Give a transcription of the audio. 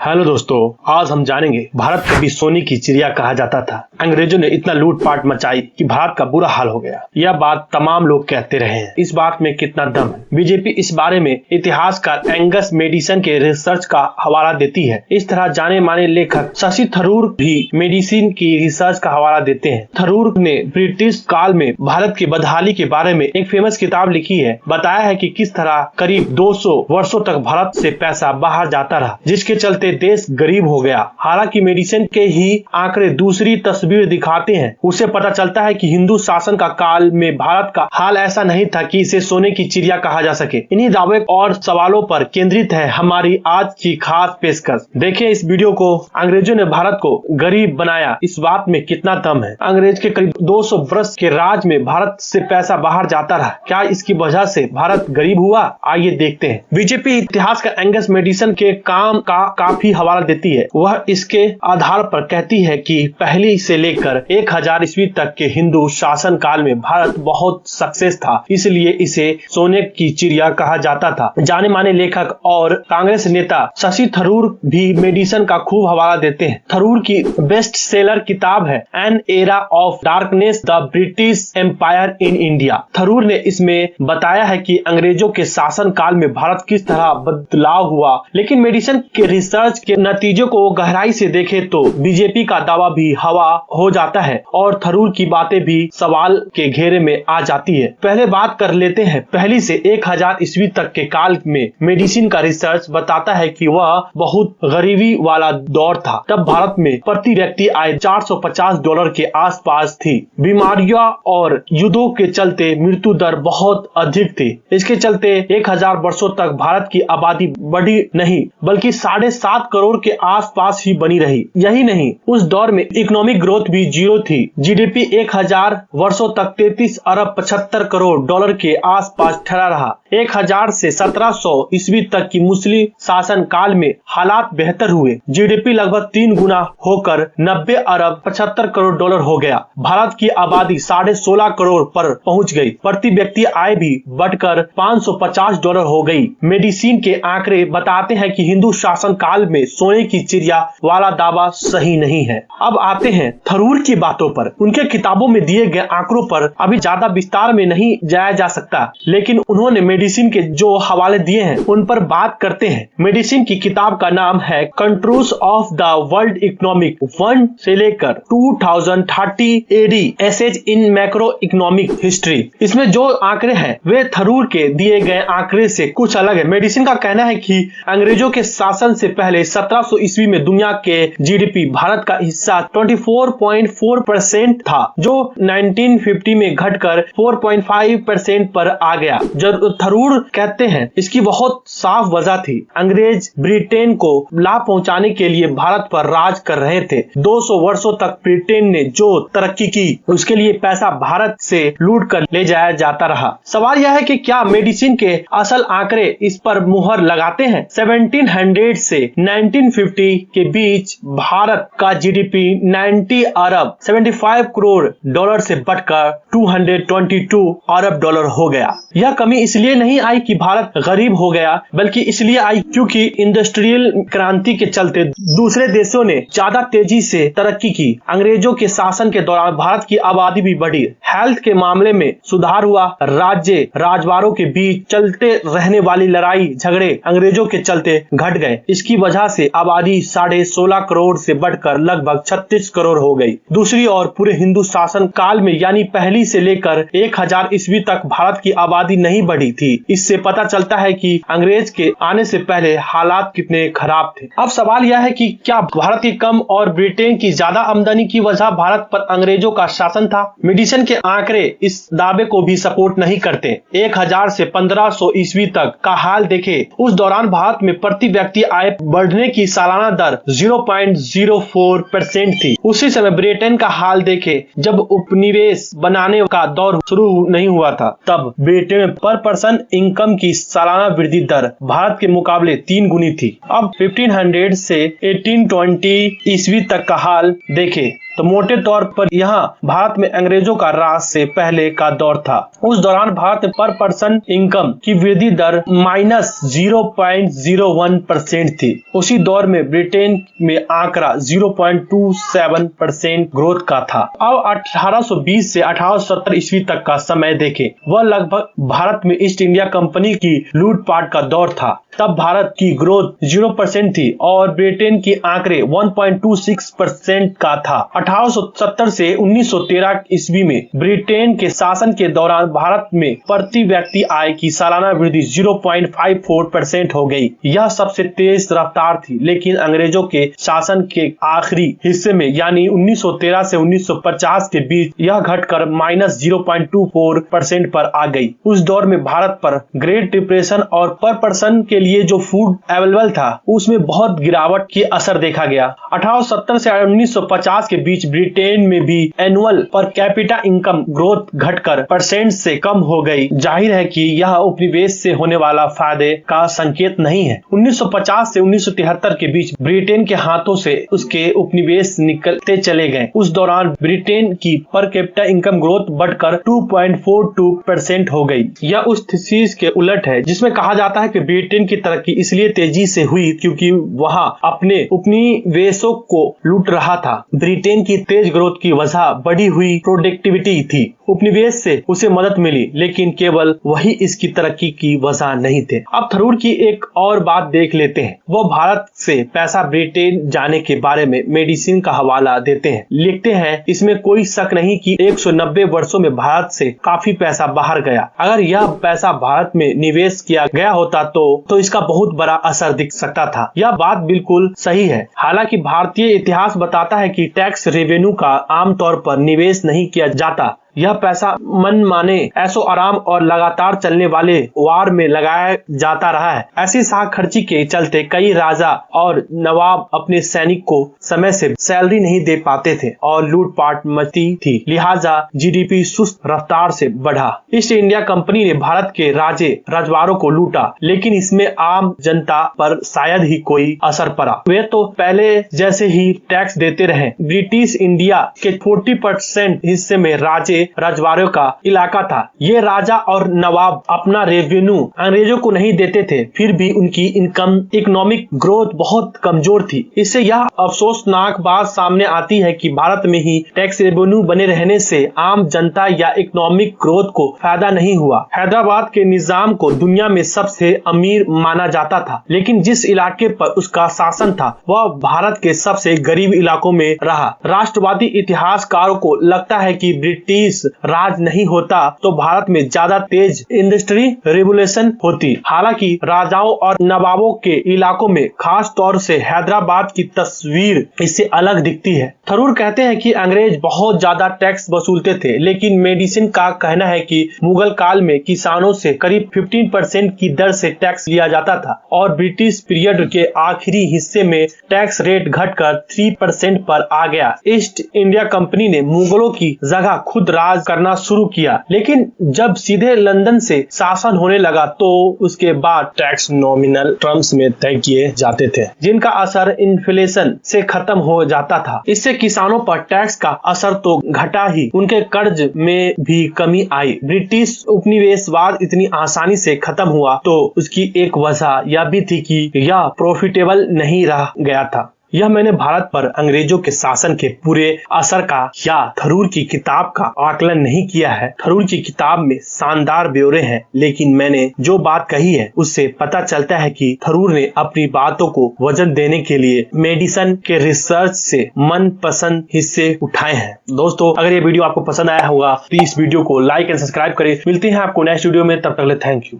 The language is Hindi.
हेलो दोस्तों, आज हम जानेंगे भारत कभी सोने की चिड़िया कहा जाता था। अंग्रेजों ने इतना लूटपाट मचाई कि भारत का बुरा हाल हो गया। यह बात तमाम लोग कहते रहे हैं। इस बात में कितना दम है? बीजेपी इस बारे में इतिहासकार एंगस मेडिसन के रिसर्च का हवाला देती है। इस तरह जाने माने लेखक शशि थरूर भी मेडिसिन की रिसर्च का हवाला देते हैं। थरूर ने ब्रिटिश काल में भारत की बदहाली के बारे में एक फेमस किताब लिखी है। बताया है कि किस तरह करीब 200 वर्षों तक भारत से पैसा बाहर जाता रहा, जिसके चलते देश गरीब हो गया। हालांकि मेडिसिन के ही आंकड़े दूसरी तस्वीर दिखाते हैं। उससे पता चलता है कि हिंदू शासन का काल में भारत का हाल ऐसा नहीं था कि इसे सोने की चिड़िया कहा जा सके। इन्हीं दावे और सवालों पर केंद्रित है हमारी आज की खास पेशकश। देखिए इस वीडियो को। अंग्रेजों ने भारत को गरीब बनाया, इस बात में कितना दम है? अंग्रेज के करीब 200 वर्ष के राज में भारत से पैसा बाहर जाता रहा। क्या इसकी वजह से भारत गरीब हुआ? आइए देखते हैं। बीजेपी इतिहास का एंगस मेडिसन के काम का काफी हवाला देती है। वह इसके आधार पर कहती है कि पहली से लेकर 1000 ईस्वी तक के हिंदू शासन काल में भारत बहुत सक्सेस था, इसलिए इसे सोने की चिड़िया कहा जाता था। जाने माने लेखक और कांग्रेस नेता शशि थरूर भी मेडिसन का खूब हवाला देते हैं। थरूर की बेस्ट सेलर किताब है an era of darkness, the British empire in India. Tharoor ने इसमें बताया है कि अंग्रेजों के शासन काल में भारत किस तरह बदलाव हुआ। लेकिन मेडिसन के रिसर्च के नतीजों को गहराई से देखे तो बीजेपी का दावा भी हवा हो जाता है और थरूर की बातें भी सवाल के घेरे में आ जाती है। पहले बात कर लेते हैं पहली से 1000 ईस्वी तक के काल में। मेडिसिन का रिसर्च बताता है कि वह बहुत गरीबी वाला दौर था। तब भारत में प्रति व्यक्ति आय $450 के आसपास थी। बीमारियां और युद्धों के चलते मृत्यु दर बहुत अधिक थी। इसके चलते 1000 वर्षों तक भारत की आबादी बढ़ी नहीं बल्कि 7.5 करोड़ के आसपास ही बनी रही। यही नहीं, उस दौर में इकोनॉमिक ग्रोथ भी जीरो थी। जीडीपी 1000 वर्षों तक 33 अरब 75 करोड़ डॉलर के आसपास ठहरा रहा। 1000 से 1700 ईस्वी तक की मुस्लिम शासन काल में हालात बेहतर हुए। जीडीपी लगभग 3 गुना होकर 90 अरब 75 करोड़ डॉलर हो गया। भारत की आबादी 16.5 करोड़ पर पहुंच गई। प्रति व्यक्ति आय भी बढ़कर $550 हो गई। मेडिसिन के आंकड़े बताते हैं कि हिंदू शासन काल में सोने की चिड़िया वाला दावा सही नहीं है। अब आते हैं थरूर की बातों पर। उनके किताबों में दिए गए आंकड़ों पर अभी ज्यादा विस्तार में नहीं जाया जा सकता, लेकिन उन्होंने मेडिसिन के जो हवाले दिए हैं उन पर बात करते हैं। मेडिसिन की किताब का नाम है controls of the world economic 1 से लेकर 2030 AD essays in macro economic history. इसमें जो आंकड़े हैं वे थरूर के दिए गए आंकड़े से कुछ अलग है। मेडिसिन का कहना है कि अंग्रेजों के शासन से पहले 1700 ईस्वी में दुनिया के जीडीपी भारत का हिस्सा 24.4% था, जो 1950 में घटकर 4.5% पर आ गया। जब थरूर कहते हैं इसकी बहुत साफ वजह थी। अंग्रेज ब्रिटेन को लाभ पहुंचाने के लिए भारत पर राज कर रहे थे। 200 वर्षों तक ब्रिटेन ने जो तरक्की की उसके लिए पैसा भारत से लूट कर ले जाया जाता रहा। सवाल यह है कि क्या मेडिसिन के असल आंकड़े इस पर मुहर लगाते हैं? 1700 से 1950 के बीच भारत का जीडीपी 90 अरब 75 करोड़ डॉलर से बढ़कर 222 अरब डॉलर हो गया। यह कमी इसलिए नहीं आई कि भारत गरीब हो गया, बल्कि इसलिए आई क्योंकि इंडस्ट्रियल क्रांति के चलते दूसरे देशों ने ज्यादा तेजी से तरक्की की। अंग्रेजों के शासन के दौरान भारत की आबादी भी बढ़ी। हेल्थ के मामले में सुधार हुआ। राज्य राजवाड़ों के बीच चलते रहने वाली लड़ाई झगड़े अंग्रेजों के चलते घट गए। इसकी वजह से आबादी 16.5 करोड़ से बढ़कर लगभग 36 करोड़ हो गई। दूसरी ओर पूरे हिंदू शासन काल में यानी पहली से लेकर 1000 ईस्वी तक भारत की आबादी नहीं बढ़ी थी। इससे पता चलता है कि अंग्रेज के आने से पहले हालात कितने खराब थे। अब सवाल यह है कि क्या भारत की कम और ब्रिटेन की ज्यादा आमदनी की वजह भारत पर अंग्रेजों का शासन था? मेडिसिन के आंकड़े इस दावे को भी सपोर्ट नहीं करते। 1000 से 1500 ईस्वी तक का हाल देखे, उस दौरान भारत में प्रति व्यक्ति आय बढ़ने की सालाना दर 0.04% थी। उसी समय ब्रिटेन का हाल देखे, जब उपनिवेश बनाने का दौर शुरू नहीं हुआ था, तब ब्रिटेन में पर पर्सन इनकम की सालाना वृद्धि दर भारत के मुकाबले 3 गुनी थी। अब 1500 से 1820 ईस्वी तक का हाल देखे, तो मोटे तौर पर यहाँ भारत में अंग्रेजों का राज से पहले का दौर था। उस दौरान भारत में पर पर्सन इनकम की वृद्धि दर -0.01% थी। उसी दौर में ब्रिटेन में आंकड़ा 0.27% ग्रोथ का था। अब 1820 से 1870 ईस्वी तक का समय देखें, वह लगभग भारत में ईस्ट इंडिया कंपनी की लूटपाट का दौर था। तब भारत की ग्रोथ 0% थी और ब्रिटेन के आंकड़े 1.26% का था। 1870 से 1913 ईस्वी में ब्रिटेन के शासन के दौरान भारत में प्रति व्यक्ति आय की सालाना वृद्धि 0.54% हो गई। यह सबसे तेज रफ्तार थी, लेकिन अंग्रेजों के शासन के आखिरी हिस्से में यानी 1913 से 1950 के बीच यह घटकर -0.24% पर आ गई। उस दौर में भारत पर ग्रेट डिप्रेशन और पर पर्सन के लिए जो फूड अवेलेबल था उसमें बहुत गिरावट की असर देखा गया। 1870 से 1950 के बीच ब्रिटेन में भी annual per capita income growth घटकर % से कम हो गई। जाहिर है कि यह उपनिवेश से होने वाला फायदे का संकेत नहीं है। 1950 से 1973 के बीच ब्रिटेन के हाथों से उसके उपनिवेश निकलते चले गए। उस दौरान ब्रिटेन की पर कैपिटा इनकम ग्रोथ बढ़कर 2.42% हो गई। यह उस थीसिस के उलट है जिसमें कहा जाता है कि ब्रिटेन की तरक्की इसलिए तेजी से हुई क्योंकि वहां अपने उपनिवेशों को लूट रहा था। ब्रिटेन की तेज ग्रोथ की वजह बढ़ी हुई प्रोडक्टिविटी थी। उपनिवेश से उसे मदद मिली, लेकिन केवल वही इसकी तरक्की की वजह नहीं थे। अब थरूर की एक और बात देख लेते हैं। वो भारत से पैसा ब्रिटेन जाने के बारे में मेडिसिन का हवाला देते हैं। लिखते हैं, इसमें कोई शक नहीं कि 190 वर्षों में भारत से काफी पैसा बाहर गया। अगर यह पैसा भारत में निवेश किया गया होता तो इसका बहुत बड़ा असर दिख सकता था। यह बात बिल्कुल सही है। हालांकि भारतीय इतिहास बताता है कि टैक्स रेवेन्यू का आमतौर पर निवेश नहीं किया जाता। यह पैसा मनमाने ऐशो आराम और लगातार चलने वाले वार में लगाया जाता रहा है। ऐसी साख खर्ची के चलते कई राजा और नवाब अपने सैनिक को समय से सैलरी नहीं दे पाते थे और लूटपाट मचती थी। लिहाजा जीडीपी सुस्त रफ्तार से बढ़ा। ईस्ट इंडिया कंपनी ने भारत के राजे रजवाड़ों को लूटा, लेकिन इसमें आम जनता पर शायद ही कोई असर पड़ा। वे तो पहले जैसे ही टैक्स देते रहे। ब्रिटिश इंडिया के 40% हिस्से में राजे रजवाड़ों का इलाका था। ये राजा और नवाब अपना रेवेन्यू अंग्रेजों को नहीं देते थे, फिर भी उनकी इकोनॉमिक ग्रोथ बहुत कमजोर थी। इससे यह अफसोसनाक बात सामने आती है कि भारत में ही टैक्स रेवेन्यू बने रहने से आम जनता या इकोनॉमिक ग्रोथ को फायदा नहीं हुआ। हैदराबाद के निजाम को दुनिया में सबसे अमीर माना जाता था, लेकिन जिस इलाके पर उसका शासन था वह भारत के सबसे गरीब इलाकों में रहा। राष्ट्रवादी इतिहासकारों को लगता है कि ब्रिटिश राज नहीं होता तो भारत में ज्यादा तेज इंडस्ट्री रिवोल्यूशन होती। हालांकि राजाओं और नवाबों के इलाकों में खास तौर से हैदराबाद की तस्वीर इससे अलग दिखती है। थरूर कहते हैं कि अंग्रेज बहुत ज्यादा टैक्स वसूलते थे, लेकिन मेडिसिन का कहना है कि मुगल काल में किसानों से करीब 15% की दर से टैक्स लिया जाता था और ब्रिटिश पीरियड के आखिरी हिस्से में टैक्स रेट घटकर 3% पर आ गया। ईस्ट इंडिया कंपनी ने मुगलों की जगह खुद राज करना शुरू किया, लेकिन जब सीधे लंदन से शासन होने लगा तो उसके बाद टैक्स नॉमिनल टर्म्स में तय किए जाते थे, जिनका असर इन्फ्लेशन से खत्म हो जाता था। इससे किसानों पर टैक्स का असर तो घटा ही, उनके कर्ज में भी कमी आई। ब्रिटिश उपनिवेशवाद इतनी आसानी से खत्म हुआ तो उसकी एक वजह यह भी थी कि यह प्रॉफिटेबल नहीं रह गया था। यह मैंने भारत पर अंग्रेजों के शासन के पूरे असर का या थरूर की किताब का आकलन नहीं किया है। थरूर की किताब में शानदार ब्यौरे हैं, लेकिन मैंने जो बात कही है उससे पता चलता है कि थरूर ने अपनी बातों को वजन देने के लिए मेडिसिन के रिसर्च से मनपसंद हिस्से उठाए हैं। दोस्तों, अगर ये वीडियो आपको पसंद आया होगा तो इस वीडियो को लाइक एंड सब्सक्राइब करें। मिलते हैं आपको नेक्स्ट वीडियो में, तब तक के लिए थैंक यू।